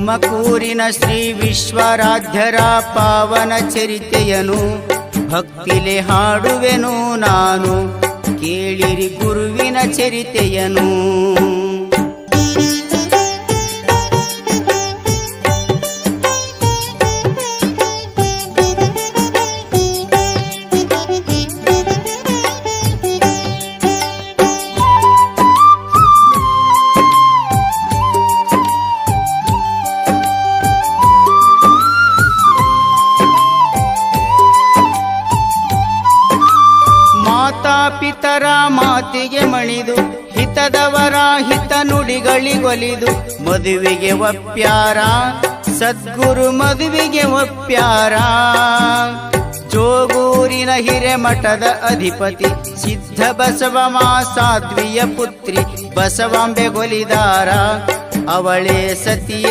ತುಮಕೂರಿನ ಶ್ರೀ ವಿಶ್ವರಾಧ್ಯರ ಪಾವನ ಚರಿತೆಯನು ಭಕ್ತಿಲೆ ಹಾಡುವೆನು ನಾನು, ಕೇಳಿರಿ ಗುರುವಿನ ಚರಿತೆಯನು. ಮಾತಾಪಿತರ ಮಾತಿಗೆ ಮಣಿದು ಹಿತದವರ ಹಿತ ನುಡಿಗಳಿಗೊಲಿದು ಮದುವೆಗೆ ಒಪ್ಪ್ಯಾರ ಸದ್ಗುರು ಮದುವೆಗೆ ಒಪ್ಪ್ಯಾರ. ಜೋಗೂರಿನ ಹಿರೇಮಠದ ಅಧಿಪತಿ ಸಿದ್ಧ ಬಸವ ಮಾಸಾಧ್ವಿಯ ಪುತ್ರಿ ಬಸವಾಂಬೆಗೊಲಿದಾರ, ಅವಳೇ ಸತಿಯೇ